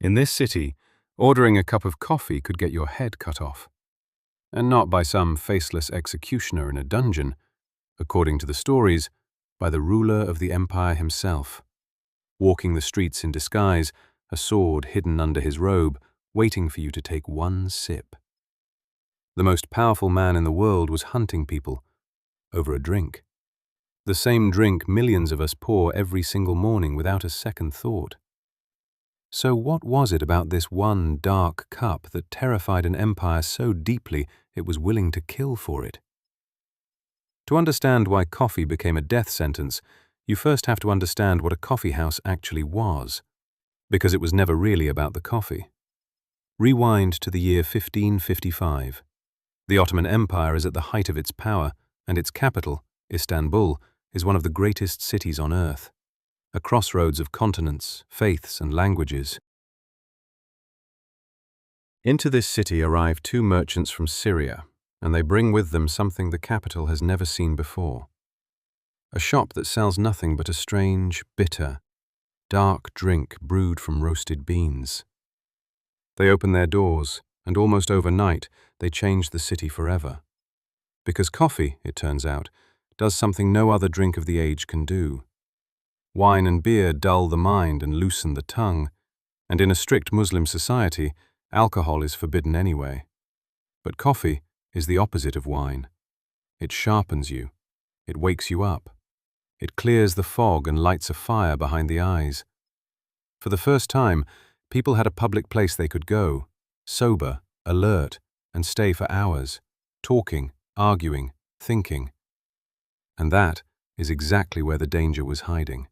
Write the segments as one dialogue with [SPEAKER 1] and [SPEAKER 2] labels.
[SPEAKER 1] In this city, ordering a cup of coffee could get your head cut off. And not by some faceless executioner in a dungeon, according to the stories, by the ruler of the empire himself, walking the streets in disguise, a sword hidden under his robe, waiting for you to take one sip. The most powerful man in the world was hunting people over a drink. The same drink millions of us pour every single morning without a second thought. So what was it about this one dark cup that terrified an empire so deeply it was willing to kill for it? To understand why coffee became a death sentence, you first have to understand what a coffeehouse actually was, because it was never really about the coffee. Rewind to the year 1555. The Ottoman Empire is at the height of its power, and its capital, Istanbul, is one of the greatest cities on earth, a crossroads of continents, faiths, and languages. Into this city arrive two merchants from Syria, and they bring with them something the capital has never seen before. A shop that sells nothing but a strange, bitter, dark drink brewed from roasted beans. They open their doors, and almost overnight, they change the city forever. Because coffee, it turns out, does something no other drink of the age can do. Wine and beer dull the mind and loosen the tongue, and in a strict Muslim society, alcohol is forbidden anyway. But coffee is the opposite of wine. It sharpens you. It wakes you up. It clears the fog and lights a fire behind the eyes. For the first time, people had a public place they could go, sober, alert, and stay for hours, talking, arguing, thinking. And that is exactly where the danger was hiding.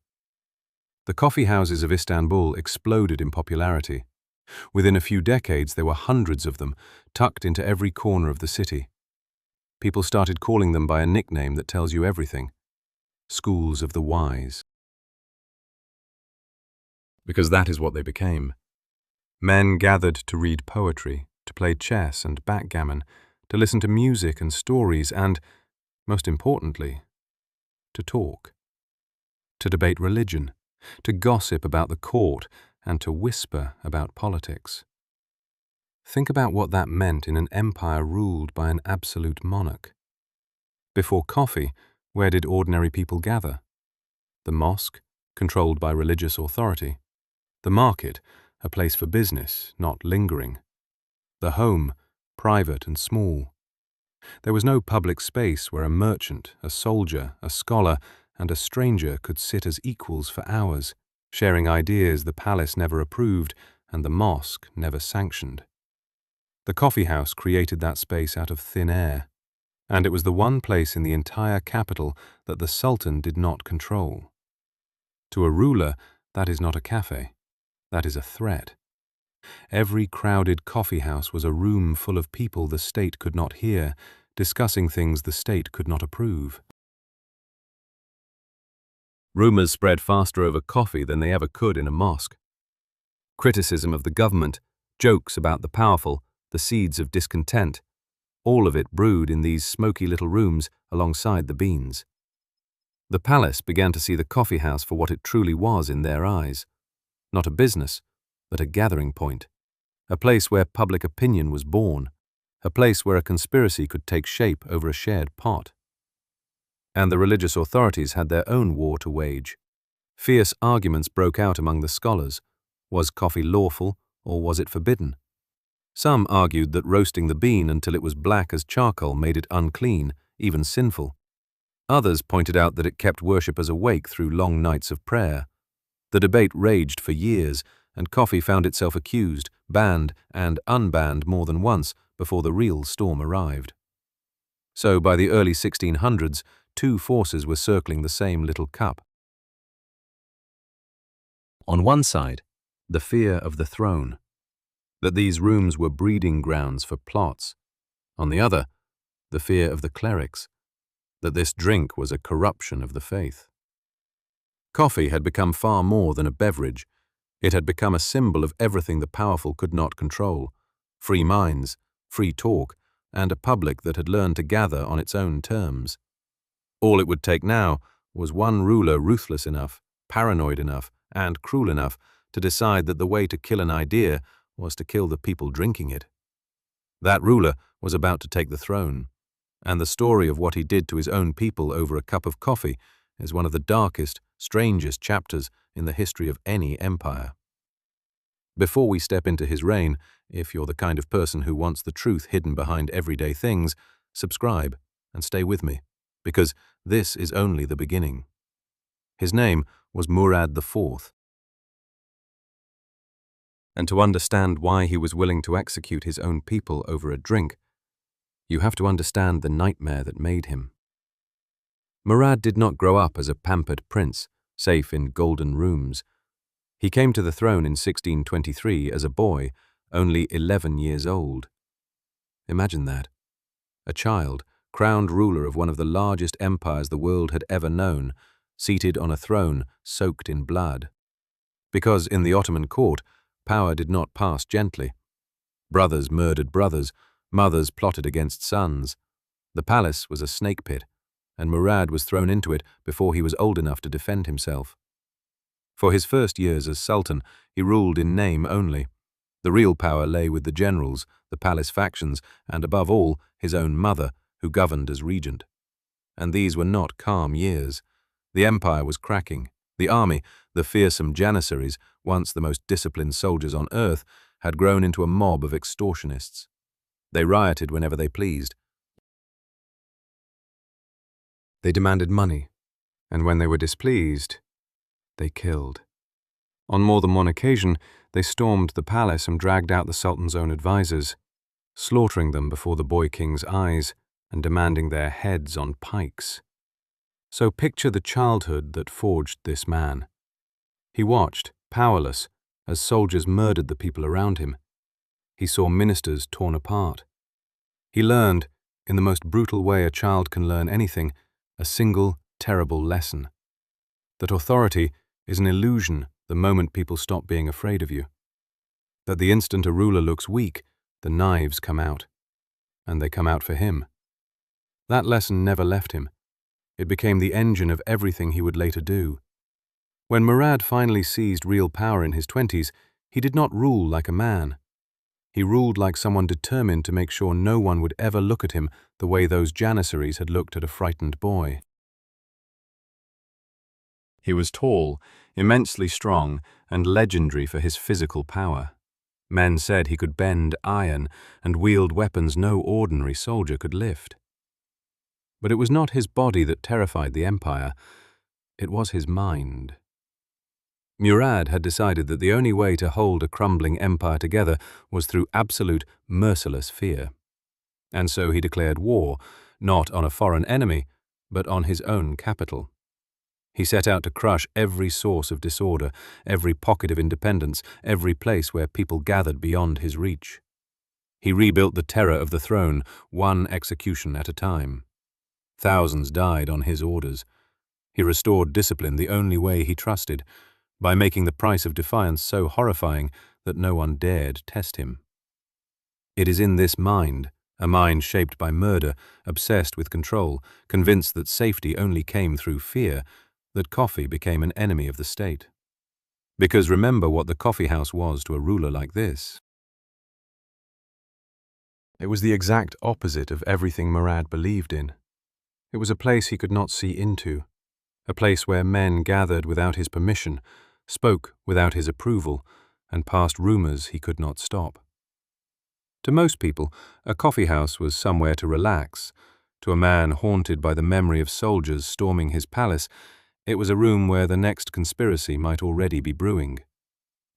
[SPEAKER 1] The coffeehouses of Istanbul exploded in popularity. Within a few decades, there were hundreds of them, tucked into every corner of the city. People started calling them by a nickname that tells you everything: schools of the wise. Because that is what they became. Men gathered to read poetry, to play chess and backgammon, to listen to music and stories, and, most importantly, to talk, to debate religion, to gossip about the court, and to whisper about politics. Think about what that meant in an empire ruled by an absolute monarch. Before coffee, where did ordinary people gather? The mosque, controlled by religious authority. The market, a place for business, not lingering. The home, private and small. There was no public space where a merchant, a soldier, a scholar, and a stranger could sit as equals for hours, sharing ideas the palace never approved and the mosque never sanctioned. The coffeehouse created that space out of thin air, and it was the one place in the entire capital that the Sultan did not control. To a ruler, that is not a cafe. That is a threat. Every crowded coffeehouse was a room full of people the state could not hear, discussing things the state could not approve. Rumors spread faster over coffee than they ever could in a mosque. Criticism of the government, jokes about the powerful, the seeds of discontent, all of it brewed in these smoky little rooms alongside the beans. The palace began to see the coffeehouse for what it truly was in their eyes. Not a business, but a gathering point, a place where public opinion was born, a place where a conspiracy could take shape over a shared pot. And the religious authorities had their own war to wage. Fierce arguments broke out among the scholars. Was coffee lawful, or was it forbidden? Some argued that roasting the bean until it was black as charcoal made it unclean, even sinful. Others pointed out that it kept worshippers awake through long nights of prayer. The debate raged for years, and coffee found itself accused, banned, and unbanned more than once before the real storm arrived. So by the early 1600s, two forces were circling the same little cup. On one side, the fear of the throne, that these rooms were breeding grounds for plots. On the other, the fear of the clerics, that this drink was a corruption of the faith. Coffee had become far more than a beverage. It had become a symbol of everything the powerful could not control: free minds, free talk, and a public that had learned to gather on its own terms. All it would take now was one ruler ruthless enough, paranoid enough, and cruel enough to decide that the way to kill an idea was to kill the people drinking it. That ruler was about to take the throne, and the story of what he did to his own people over a cup of coffee is one of the darkest, strangest chapters in the history of any empire. Before we step into his reign, if you're the kind of person who wants the truth hidden behind everyday things, subscribe and stay with me, because this is only the beginning. His name was Murad IV. And to understand why he was willing to execute his own people over a drink, you have to understand the nightmare that made him. Murad did not grow up as a pampered prince, safe in golden rooms. He came to the throne in 1623 as a boy, only 11 years old. Imagine that. A child, crowned ruler of one of the largest empires the world had ever known, seated on a throne soaked in blood. Because in the Ottoman court, power did not pass gently. Brothers murdered brothers, mothers plotted against sons. The palace was a snake pit, and Murad was thrown into it before he was old enough to defend himself. For his first years as Sultan, he ruled in name only. The real power lay with the generals, the palace factions, and above all, his own mother, who governed as regent. And these were not calm years. The empire was cracking. The army, the fearsome janissaries, once the most disciplined soldiers on earth, had grown into a mob of extortionists. They rioted whenever they pleased. They demanded money, and when they were displeased, they killed. On more than one occasion, they stormed the palace and dragged out the Sultan's own advisors, slaughtering them before the boy king's eyes and demanding their heads on pikes. So picture the childhood that forged this man. He watched, powerless, as soldiers murdered the people around him. He saw ministers torn apart. He learned, in the most brutal way a child can learn anything, a single, terrible lesson: that authority is an illusion the moment people stop being afraid of you. That the instant a ruler looks weak, the knives come out. And they come out for him. That lesson never left him. It became the engine of everything he would later do. When Murad finally seized real power in his 20s, he did not rule like a man. He ruled like someone determined to make sure no one would ever look at him the way those janissaries had looked at a frightened boy. He was tall, immensely strong, and legendary for his physical power. Men said he could bend iron and wield weapons no ordinary soldier could lift. But it was not his body that terrified the empire, it was his mind. Murad had decided that the only way to hold a crumbling empire together was through absolute, merciless fear. And so he declared war, not on a foreign enemy, but on his own capital. He set out to crush every source of disorder, every pocket of independence, every place where people gathered beyond his reach. He rebuilt the terror of the throne, one execution at a time. Thousands died on his orders. He restored discipline the only way he trusted, by making the price of defiance so horrifying that no one dared test him. It is in this mind, a mind shaped by murder, obsessed with control, convinced that safety only came through fear, that coffee became an enemy of the state. Because remember what the coffee house was to a ruler like this. It was the exact opposite of everything Murad believed in. It was a place he could not see into, a place where men gathered without his permission, spoke without his approval, and passed rumors he could not stop. To most people, a coffee house was somewhere to relax. To a man haunted by the memory of soldiers storming his palace, it was a room where the next conspiracy might already be brewing,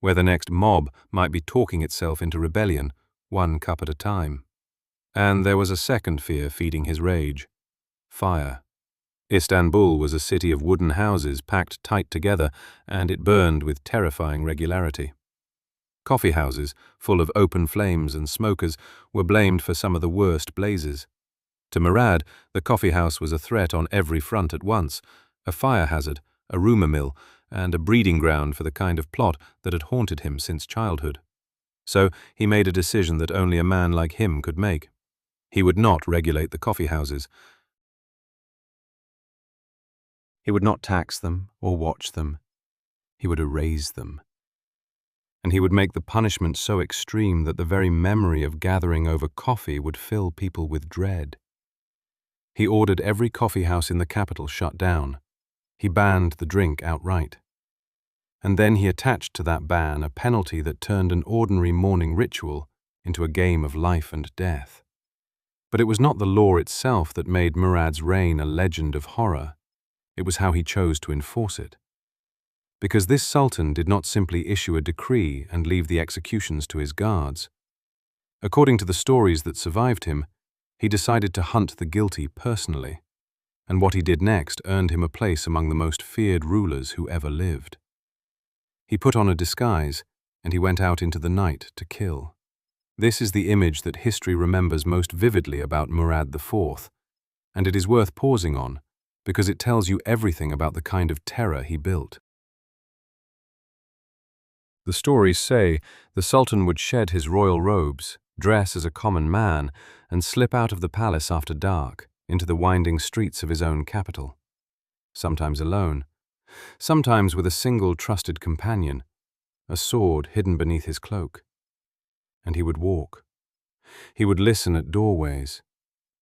[SPEAKER 1] where the next mob might be talking itself into rebellion, one cup at a time. And there was a second fear feeding his rage: fire. Istanbul was a city of wooden houses packed tight together, and it burned with terrifying regularity. Coffee houses, full of open flames and smokers, were blamed for some of the worst blazes. To Murad, the coffee house was a threat on every front at once: a fire hazard, a rumor mill, and a breeding ground for the kind of plot that had haunted him since childhood. So he made a decision that only a man like him could make. He would not regulate the coffee houses. He would not tax them or watch them. He would erase them. and he would make the punishment so extreme that the very memory of gathering over coffee would fill people with dread. He ordered every coffee house in the capital shut down. He banned the drink outright. And then he attached to that ban a penalty that turned an ordinary morning ritual into a game of life and death. But it was not the law itself that made Murad's reign a legend of horror. It was how he chose to enforce it. Because this sultan did not simply issue a decree and leave the executions to his guards. According to the stories that survived him, he decided to hunt the guilty personally, and what he did next earned him a place among the most feared rulers who ever lived. He put on a disguise, and he went out into the night to kill. This is the image that history remembers most vividly about Murad IV, and it is worth pausing on, because it tells you everything about the kind of terror he built. The stories say the Sultan would shed his royal robes, dress as a common man, and slip out of the palace after dark, into the winding streets of his own capital. Sometimes alone, sometimes with a single trusted companion, a sword hidden beneath his cloak. And he would walk. He would listen at doorways.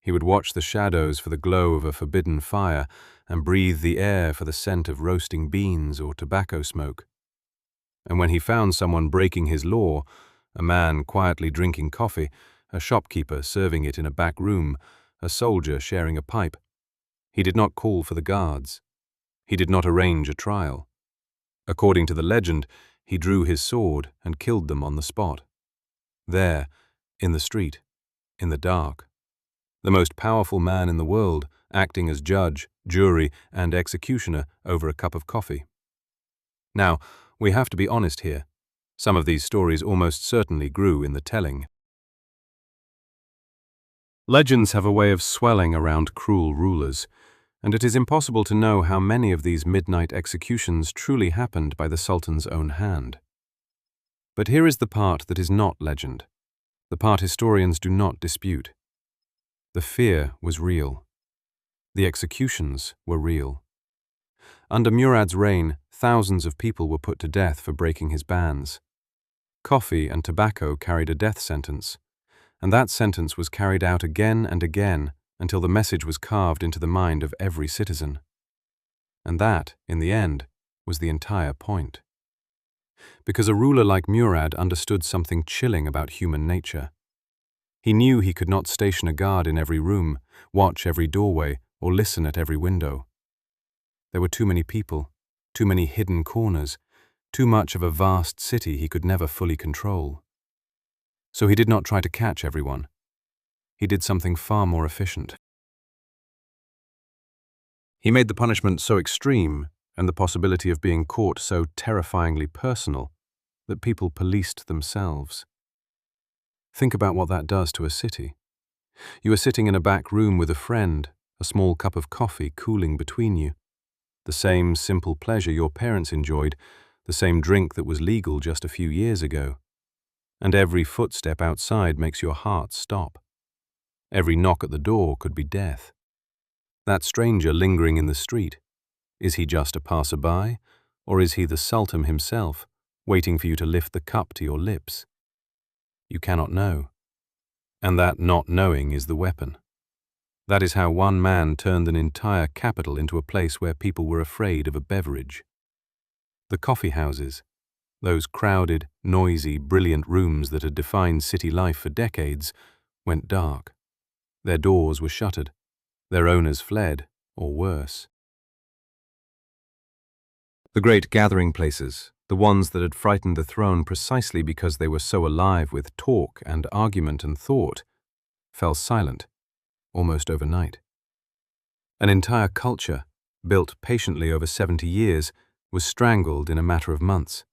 [SPEAKER 1] He would watch the shadows for the glow of a forbidden fire and breathe the air for the scent of roasting beans or tobacco smoke. And when he found someone breaking his law, a man quietly drinking coffee, a shopkeeper serving it in a back room, a soldier sharing a pipe, he did not call for the guards. He did not arrange a trial. According to the legend, he drew his sword and killed them on the spot. There, in the street, in the dark. The most powerful man in the world, acting as judge, jury, and executioner over a cup of coffee. Now, we have to be honest here. Some of these stories almost certainly grew in the telling. Legends have a way of swelling around cruel rulers, and it is impossible to know how many of these midnight executions truly happened by the Sultan's own hand. But here is the part that is not legend, the part historians do not dispute. The fear was real. The executions were real. Under Murad's reign, thousands of people were put to death for breaking his bans. Coffee and tobacco carried a death sentence, and that sentence was carried out again and again until the message was carved into the mind of every citizen. And that, in the end, was the entire point. Because a ruler like Murad understood something chilling about human nature. He knew he could not station a guard in every room, watch every doorway, or listen at every window. There were too many people, too many hidden corners, too much of a vast city he could never fully control. So he did not try to catch everyone. He did something far more efficient. He made the punishment so extreme, and the possibility of being caught so terrifyingly personal, that people policed themselves. Think about what that does to a city. You are sitting in a back room with a friend, a small cup of coffee cooling between you. The same simple pleasure your parents enjoyed, the same drink that was legal just a few years ago. And every footstep outside makes your heart stop. Every knock at the door could be death. That stranger lingering in the street, is he just a passerby, or is he the Sultan himself, waiting for you to lift the cup to your lips? You cannot know. And that not knowing is the weapon. That is how one man turned an entire capital into a place where people were afraid of a beverage. The coffee houses, those crowded, noisy, brilliant rooms that had defined city life for decades, went dark. Their doors were shuttered. Their owners fled, or worse. The great gathering places, the ones that had frightened the throne precisely because they were so alive with talk and argument and thought, fell silent, almost overnight. An entire culture, built patiently over 70 years, was strangled in a matter of months.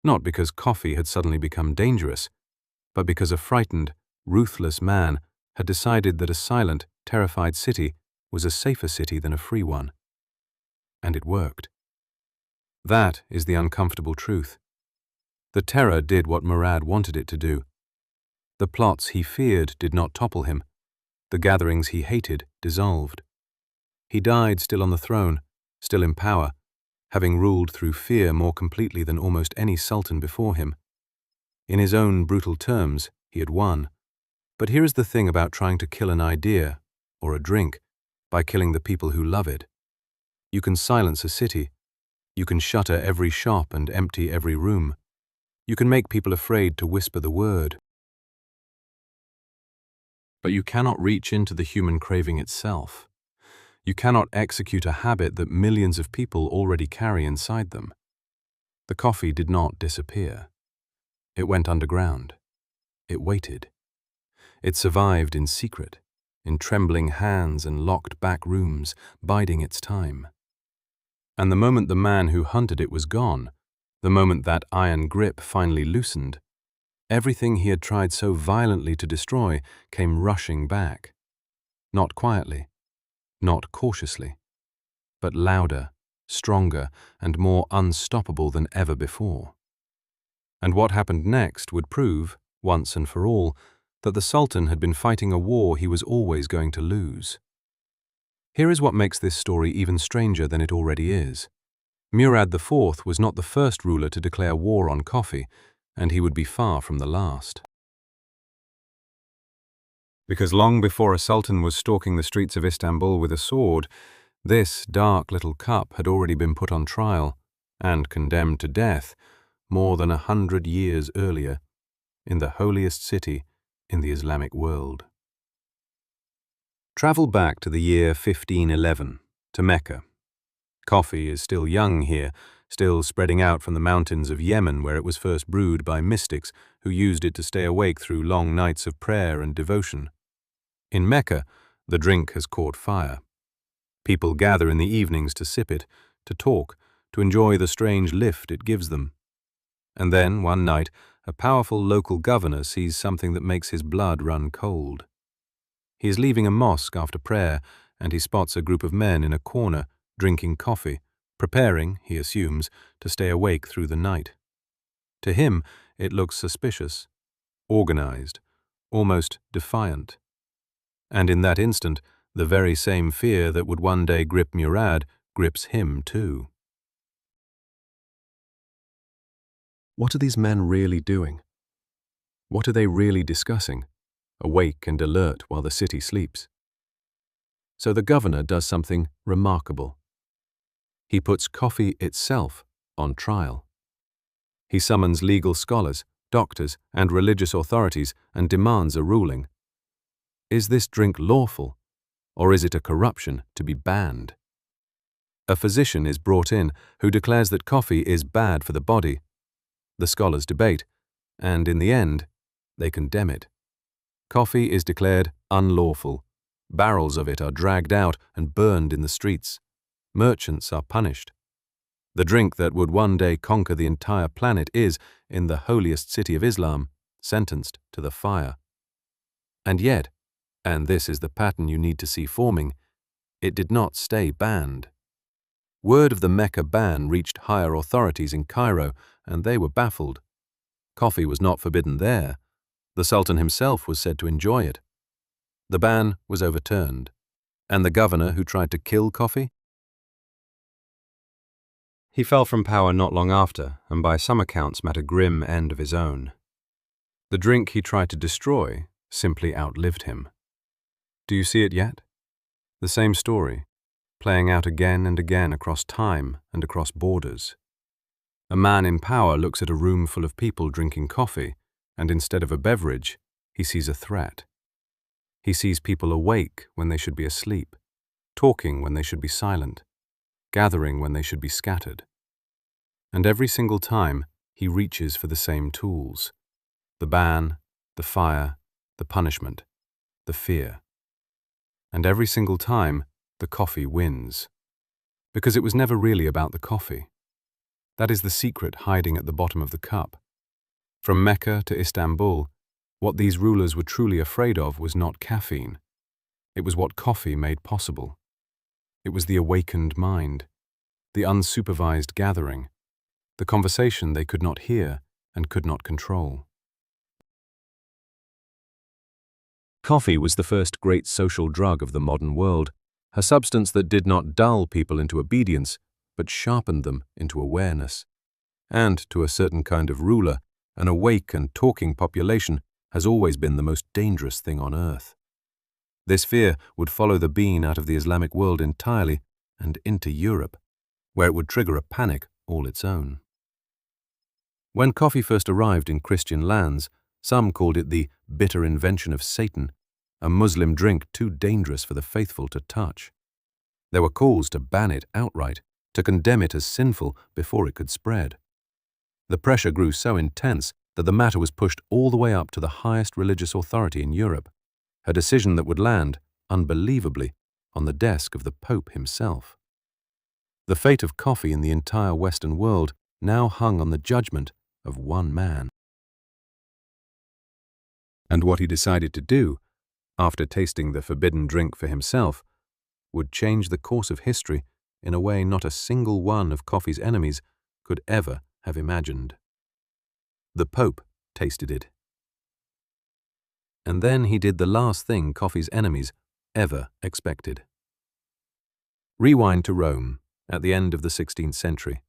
[SPEAKER 1] Not because coffee had suddenly become dangerous, but because a frightened, ruthless man had decided that a silent, terrified city was a safer city than a free one. And it worked. That is the uncomfortable truth. The terror did what Murad wanted it to do. The plots he feared did not topple him. The gatherings he hated dissolved. He died still on the throne, still in power, having ruled through fear more completely than almost any sultan before him. In his own brutal terms, he had won. But here is the thing about trying to kill an idea, or a drink, by killing the people who love it. You can silence a city. You can shutter every shop and empty every room. You can make people afraid to whisper the word. But you cannot reach into the human craving itself. You cannot execute a habit that millions of people already carry inside them. The coffee did not disappear. It went underground. It waited. It survived in secret, in trembling hands and locked back rooms, biding its time. And the moment the man who hunted it was gone, the moment that iron grip finally loosened, everything he had tried so violently to destroy came rushing back. Not quietly, not cautiously, but louder, stronger, and more unstoppable than ever before. And what happened next would prove, once and for all, that the Sultan had been fighting a war he was always going to lose. Here is what makes this story even stranger than it already is. Murad IV was not the first ruler to declare war on coffee, and he would be far from the last. Because long before a sultan was stalking the streets of Istanbul with a sword, this dark little cup had already been put on trial and condemned to death more than 100 years earlier in the holiest city in the Islamic world. Travel back to the year 1511, to Mecca. Coffee is still young here, still spreading out from the mountains of Yemen where it was first brewed by mystics who used it to stay awake through long nights of prayer and devotion. In Mecca, the drink has caught fire. People gather in the evenings to sip it, to talk, to enjoy the strange lift it gives them. And then, one night, a powerful local governor sees something that makes his blood run cold. He is leaving a mosque after prayer, and he spots a group of men in a corner, drinking coffee, preparing, he assumes, to stay awake through the night. To him, it looks suspicious, organized, almost defiant. And in that instant, the very same fear that would one day grip Murad grips him too. What are these men really doing? What are they really discussing, awake and alert while the city sleeps? So the governor does something remarkable. He puts coffee itself on trial. He summons legal scholars, doctors, and religious authorities and demands a ruling. Is this drink lawful, or is it a corruption to be banned? A physician is brought in who declares that coffee is bad for the body. The scholars debate, and in the end, they condemn it. Coffee is declared unlawful. Barrels of it are dragged out and burned in the streets. Merchants are punished. The drink that would one day conquer the entire planet is, in the holiest city of Islam, sentenced to the fire. And yet, and this is the pattern you need to see forming, it did not stay banned. Word of the Mecca ban reached higher authorities in Cairo, and they were baffled. Coffee was not forbidden there. The Sultan himself was said to enjoy it. The ban was overturned. And the governor who tried to kill coffee? He fell from power not long after, and by some accounts met a grim end of his own. The drink he tried to destroy simply outlived him. Do you see it yet? The same story, playing out again and again across time and across borders. A man in power looks at a room full of people drinking coffee, and instead of a beverage, he sees a threat. He sees people awake when they should be asleep, talking when they should be silent, gathering when they should be scattered. And every single time, he reaches for the same tools: the ban, the fire, the punishment, the fear. And every single time, the coffee wins. Because it was never really about the coffee. That is the secret hiding at the bottom of the cup. From Mecca to Istanbul, what these rulers were truly afraid of was not caffeine. It was what coffee made possible. It was the awakened mind, the unsupervised gathering, the conversation they could not hear and could not control. Coffee was the first great social drug of the modern world, a substance that did not dull people into obedience, but sharpened them into awareness. And, to a certain kind of ruler, An awake and talking population has always been the most dangerous thing on earth. This fear would follow the bean out of the Islamic world entirely and into Europe, where it would trigger a panic all its own. When coffee first arrived in Christian lands, some called it the bitter invention of Satan, a Muslim drink too dangerous for the faithful to touch. There were calls to ban it outright, to condemn it as sinful before it could spread. The pressure grew so intense that the matter was pushed all the way up to the highest religious authority in Europe, a decision that would land, unbelievably, on the desk of the Pope himself. The fate of coffee in the entire Western world now hung on the judgment of one man. And what he decided to do, after tasting the forbidden drink for himself, would change the course of history in a way not a single one of coffee's enemies could ever have imagined. The Pope tasted it. And then he did the last thing coffee's enemies ever expected. Rewind to Rome, at the end of the 16th century.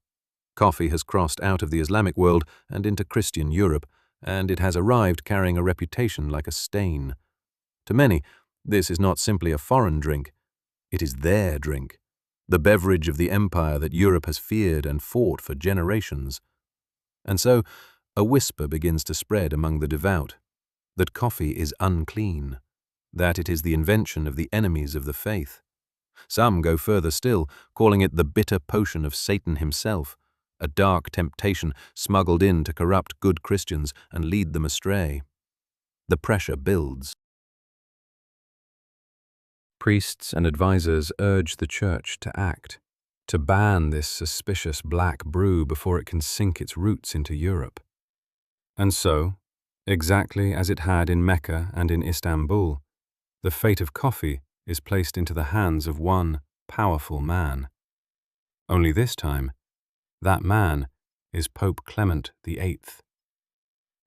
[SPEAKER 1] Coffee has crossed out of the Islamic world and into Christian Europe, and it has arrived carrying a reputation like a stain. To many, this is not simply a foreign drink. It is their drink, the beverage of the empire that Europe has feared and fought for generations. And so, a whisper begins to spread among the devout that coffee is unclean, that it is the invention of the enemies of the faith. Some go further still, calling it the bitter potion of Satan himself, a dark temptation smuggled in to corrupt good Christians and lead them astray. The pressure builds. Priests and advisors urge the Church to act, to ban this suspicious black brew before it can sink its roots into Europe. And so, exactly as it had in Mecca and in Istanbul, the fate of coffee is placed into the hands of one powerful man. Only this time, that man is Pope Clement VIII.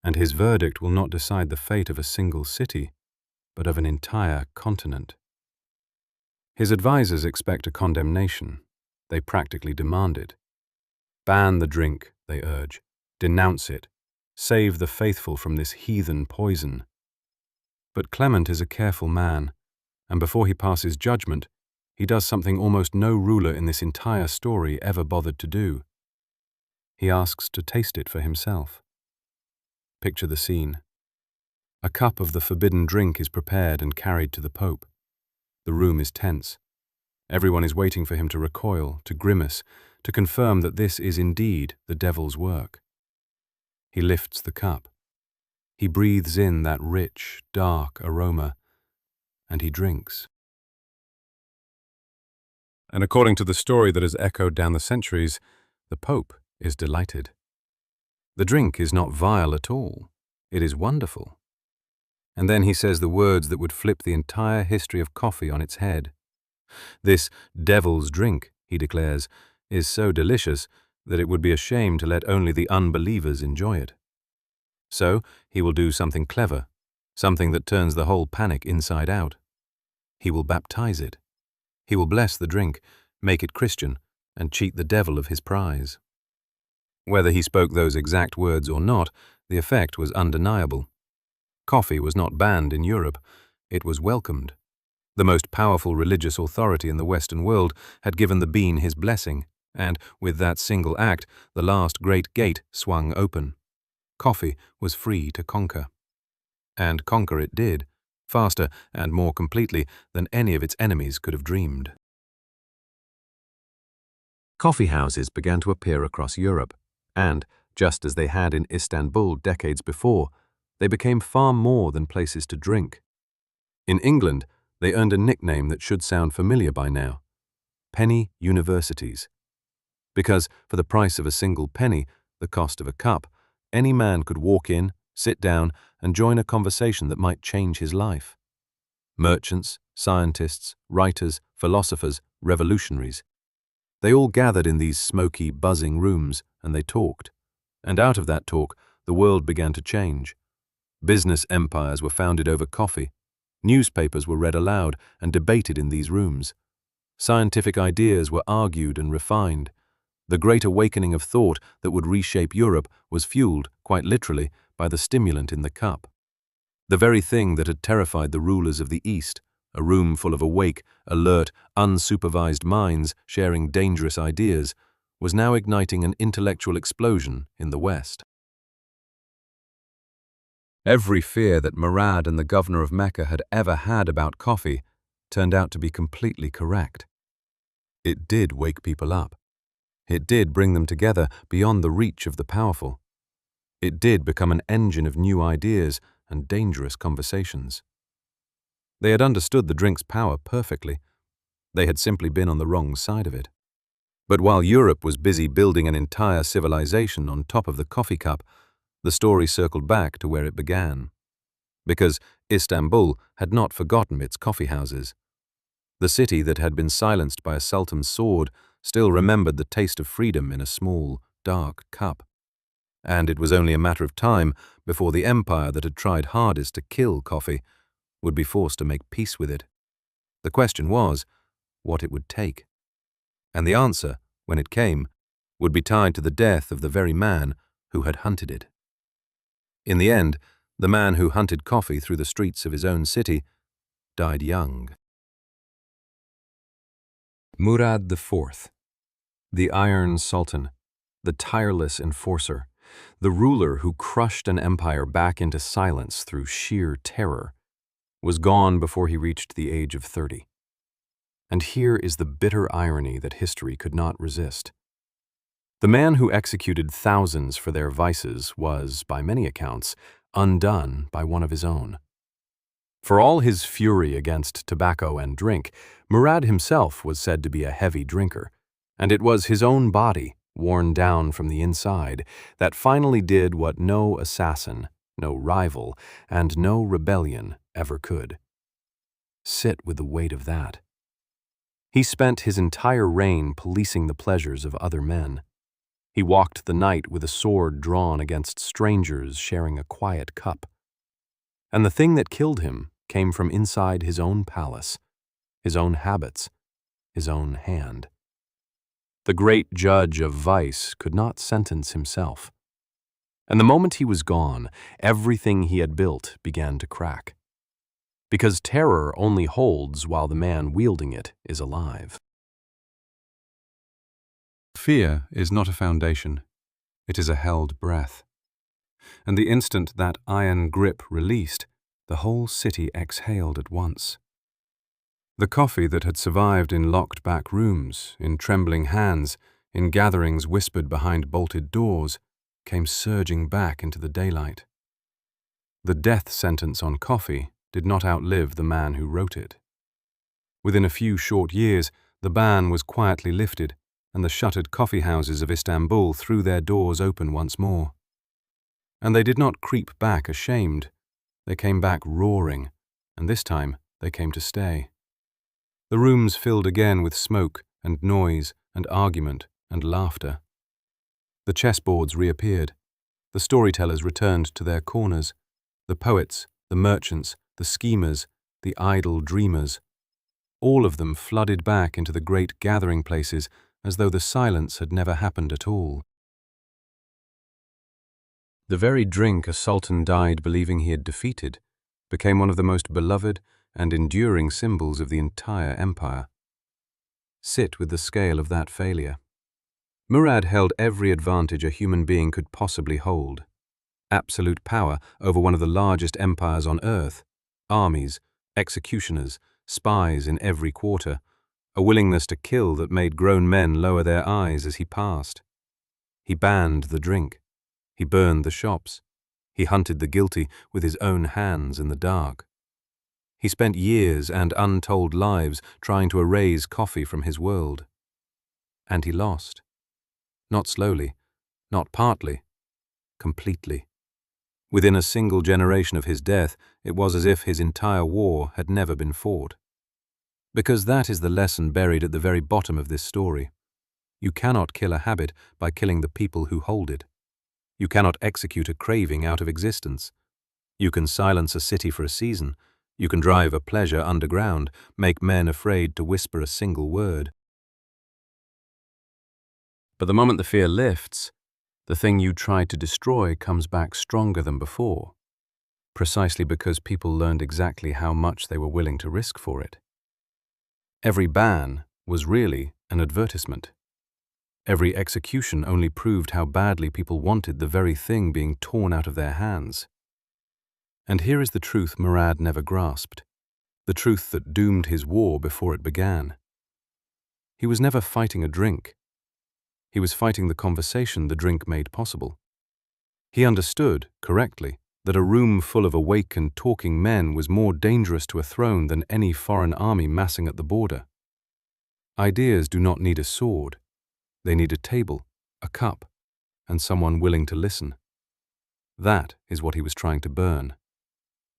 [SPEAKER 1] And his verdict will not decide the fate of a single city, but of an entire continent. His advisors expect a condemnation. They practically demand it. Ban the drink, they urge. Denounce it. Save the faithful from this heathen poison. But Clement is a careful man, and before he passes judgment, he does something almost no ruler in this entire story ever bothered to do. He asks to taste it for himself. Picture the scene. A cup of the forbidden drink is prepared and carried to the Pope. The room is tense. Everyone is waiting for him to recoil, to grimace, to confirm that this is indeed the devil's work. He lifts the cup. He breathes in that rich, dark aroma, and he drinks. And according to the story that has echoed down the centuries, the Pope is delighted. The drink is not vile at all. It is wonderful. And then he says the words that would flip the entire history of coffee on its head. This devil's drink, he declares, is so delicious that it would be a shame to let only the unbelievers enjoy it. So he will do something clever, something that turns the whole panic inside out. He will baptize it. He will bless the drink, make it Christian, and cheat the devil of his prize. Whether he spoke those exact words or not, the effect was undeniable. Coffee was not banned in Europe. It was welcomed. The most powerful religious authority in the Western world had given the bean his blessing, and with that single act, the last great gate swung open. Coffee was free to conquer. And conquer it did, faster and more completely than any of its enemies could have dreamed. Coffeehouses began to appear across Europe, and, just as they had in Istanbul decades before, they became far more than places to drink. In England, they earned a nickname that should sound familiar by now: penny universities. Because for the price of a single penny, the cost of a cup, any man could walk in, sit down, and join a conversation that might change his life. Merchants, scientists, writers, philosophers, revolutionaries. They all gathered in these smoky, buzzing rooms, and they talked. And out of that talk, the world began to change. Business empires were founded over coffee. Newspapers were read aloud and debated in these rooms. Scientific ideas were argued and refined. The great awakening of thought that would reshape Europe was fueled, quite literally, by the stimulant in the cup. The very thing that had terrified the rulers of the East, a room full of awake, alert, unsupervised minds sharing dangerous ideas, was now igniting an intellectual explosion in the West. Every fear that Murad and the governor of Mecca had ever had about coffee turned out to be completely correct. It did wake people up. It did bring them together beyond the reach of the powerful. It did become an engine of new ideas and dangerous conversations. They had understood the drink's power perfectly. They had simply been on the wrong side of it. But while Europe was busy building an entire civilization on top of the coffee cup, the story circled back to where it began. Because Istanbul had not forgotten its coffeehouses. The city that had been silenced by a sultan's sword still remembered the taste of freedom in a small, dark cup. And it was only a matter of time before the empire that had tried hardest to kill coffee would be forced to make peace with it. The question was, what it would take. And the answer, when it came, would be tied to the death of the very man who had hunted it. In the end, the man who hunted coffee through the streets of his own city died young. Murad IV, the Iron Sultan, the tireless enforcer, the ruler who crushed an empire back into silence through sheer terror, was gone before he reached the age of 30. And here is the bitter irony that history could not resist. The man who executed thousands for their vices was, by many accounts, undone by one of his own. For all his fury against tobacco and drink, Murad himself was said to be a heavy drinker, and it was his own body, worn down from the inside, that finally did what no assassin, no rival, and no rebellion ever could. Sit with the weight of that. He spent his entire reign policing the pleasures of other men. He walked the night with a sword drawn against strangers sharing a quiet cup. And the thing that killed him came from inside his own palace, his own habits, his own hand. The great judge of vice could not sentence himself. And the moment he was gone, everything he had built began to crack. Because terror only holds while the man wielding it is alive. Fear is not a foundation, it is a held breath. And the instant that iron grip released, the whole city exhaled at once. The coffee that had survived in locked back rooms, in trembling hands, in gatherings whispered behind bolted doors, came surging back into the daylight. The death sentence on coffee did not outlive the man who wrote it. Within a few short years, the ban was quietly lifted, and the shuttered coffeehouses of Istanbul threw their doors open once more. And they did not creep back ashamed. They came back roaring, and this time they came to stay. The rooms filled again with smoke and noise and argument and laughter. The chessboards reappeared. The storytellers returned to their corners. The poets, the merchants, the schemers, the idle dreamers. All of them flooded back into the great gathering places as though the silence had never happened at all. The very drink a sultan died believing he had defeated became one of the most beloved and enduring symbols of the entire empire. Sit with the scale of that failure. Murad held every advantage a human being could possibly hold. Absolute power over one of the largest empires on earth, armies, executioners, spies in every quarter, a willingness to kill that made grown men lower their eyes as he passed. He banned the drink. He burned the shops. He hunted the guilty with his own hands in the dark. He spent years and untold lives trying to erase coffee from his world. And he lost. Not slowly, not partly, completely. Within a single generation of his death, it was as if his entire war had never been fought. Because that is the lesson buried at the very bottom of this story. You cannot kill a habit by killing the people who hold it. You cannot execute a craving out of existence. You can silence a city for a season. You can drive a pleasure underground, make men afraid to whisper a single word. But the moment the fear lifts, the thing you tried to destroy comes back stronger than before, precisely because people learned exactly how much they were willing to risk for it. Every ban was really an advertisement. Every execution only proved how badly people wanted the very thing being torn out of their hands. And here is the truth Murad never grasped, the truth that doomed his war before it began. He was never fighting a drink. He was fighting the conversation the drink made possible. He understood, correctly, that a room full of awake and talking men was more dangerous to a throne than any foreign army massing at the border. Ideas do not need a sword. They need a table, a cup, and someone willing to listen. That is what he was trying to burn.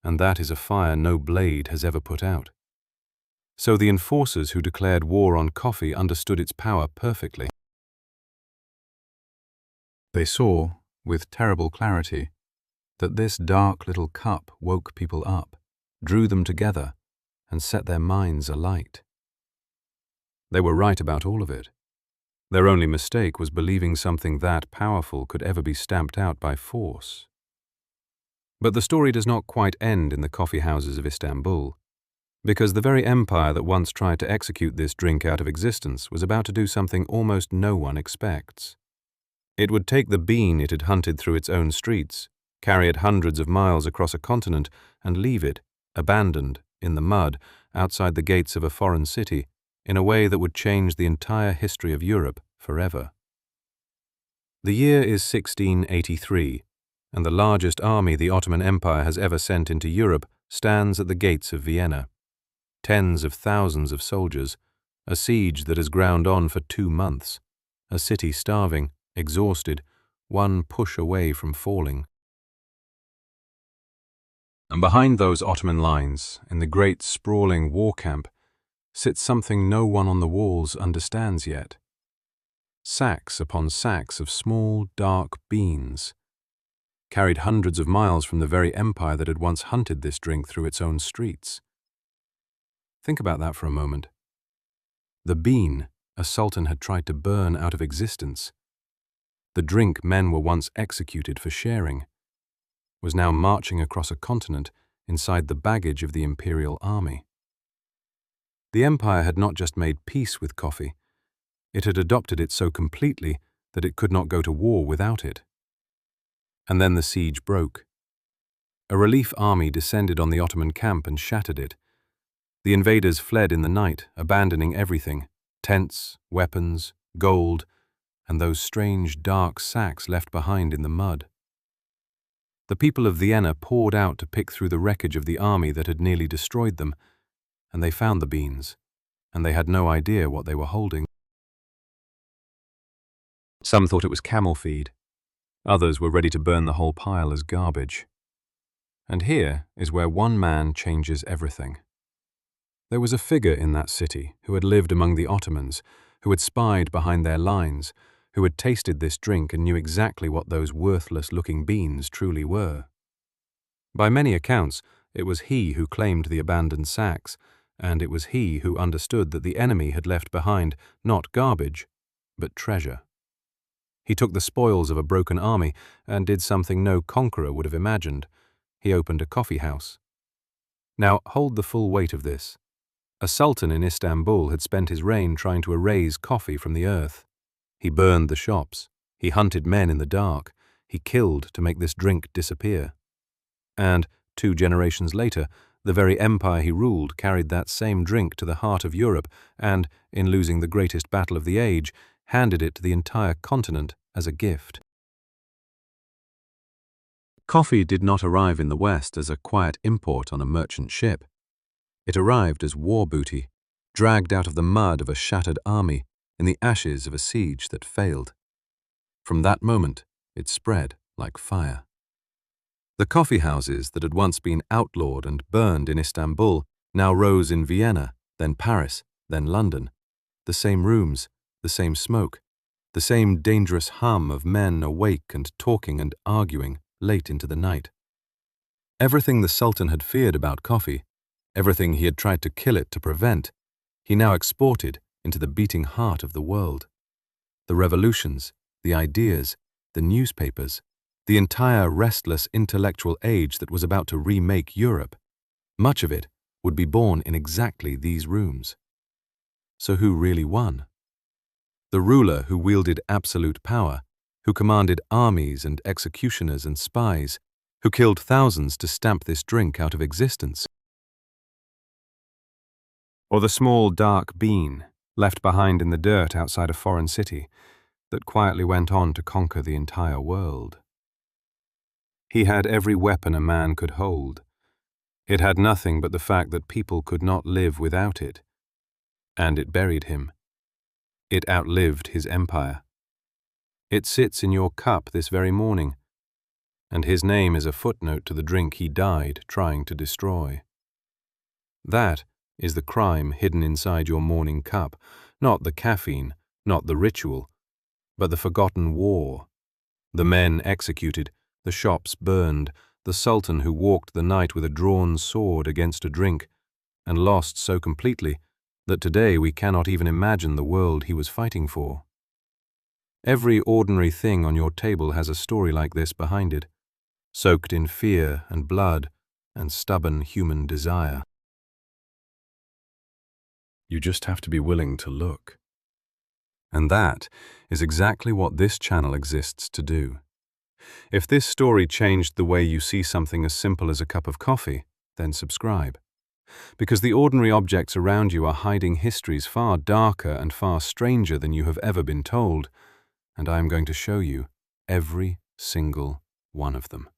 [SPEAKER 1] And that is a fire no blade has ever put out. So the enforcers who declared war on coffee understood its power perfectly. They saw, with terrible clarity, that this dark little cup woke people up, drew them together, and set their minds alight. They were right about all of it. Their only mistake was believing something that powerful could ever be stamped out by force. But the story does not quite end in the coffeehouses of Istanbul, because the very empire that once tried to execute this drink out of existence was about to do something almost no one expects. It would take the bean it had hunted through its own streets, carry it hundreds of miles across a continent, and leave it, abandoned, in the mud, outside the gates of a foreign city, in a way that would change the entire history of Europe forever. The year is 1683, and the largest army the Ottoman Empire has ever sent into Europe stands at the gates of Vienna. Tens of thousands of soldiers, a siege that has ground on for 2 months, a city starving, exhausted, one push away from falling. And behind those Ottoman lines, in the great sprawling war camp, sits something no one on the walls understands yet. Sacks upon sacks of small, dark beans, carried hundreds of miles from the very empire that had once hunted this drink through its own streets. Think about that for a moment. The bean a sultan had tried to burn out of existence, the drink men were once executed for sharing, was now marching across a continent inside the baggage of the imperial army. The empire had not just made peace with coffee, it had adopted it so completely that it could not go to war without it. And then the siege broke. A relief army descended on the Ottoman camp and shattered it. The invaders fled in the night, abandoning everything, tents, weapons, gold, and those strange dark sacks left behind in the mud. The people of Vienna poured out to pick through the wreckage of the army that had nearly destroyed them, and they found the beans, and they had no idea what they were holding. Some thought it was camel feed. Others were ready to burn the whole pile as garbage. And here is where one man changes everything. There was a figure in that city who had lived among the Ottomans, who had spied behind their lines, who had tasted this drink and knew exactly what those worthless-looking beans truly were. By many accounts, it was he who claimed the abandoned sacks, and it was he who understood that the enemy had left behind not garbage, but treasure. He took the spoils of a broken army and did something no conqueror would have imagined. He opened a coffee house. Now, hold the full weight of this. A sultan in Istanbul had spent his reign trying to erase coffee from the earth. He burned the shops. He hunted men in the dark. He killed to make this drink disappear. And, 2 generations later, the very empire he ruled carried that same drink to the heart of Europe and, in losing the greatest battle of the age, handed it to the entire continent as a gift. Coffee did not arrive in the West as a quiet import on a merchant ship. It arrived as war booty, dragged out of the mud of a shattered army in the ashes of a siege that failed. From that moment, it spread like fire. The coffee houses that had once been outlawed and burned in Istanbul now rose in Vienna, then Paris, then London. The same rooms, the same smoke, the same dangerous hum of men awake and talking and arguing late into the night. Everything the Sultan had feared about coffee, everything he had tried to kill it to prevent, he now exported into the beating heart of the world. The revolutions, the ideas, the newspapers, the entire restless intellectual age that was about to remake Europe, much of it would be born in exactly these rooms. So who really won? The ruler who wielded absolute power, who commanded armies and executioners and spies, who killed thousands to stamp this drink out of existence? Or the small dark bean left behind in the dirt outside a foreign city that quietly went on to conquer the entire world? He had every weapon a man could hold. It had nothing but the fact that people could not live without it. And it buried him. It outlived his empire. It sits in your cup this very morning, and his name is a footnote to the drink he died trying to destroy. That is the crime hidden inside your morning cup, not the caffeine, not the ritual, but the forgotten war. The men executed, the shops burned, the Sultan who walked the night with a drawn sword against a drink, and lost so completely that today we cannot even imagine the world he was fighting for. Every ordinary thing on your table has a story like this behind it, soaked in fear and blood and stubborn human desire. You just have to be willing to look. And that is exactly what this channel exists to do. If this story changed the way you see something as simple as a cup of coffee, then subscribe. Because the ordinary objects around you are hiding histories far darker and far stranger than you have ever been told, and I am going to show you every single one of them.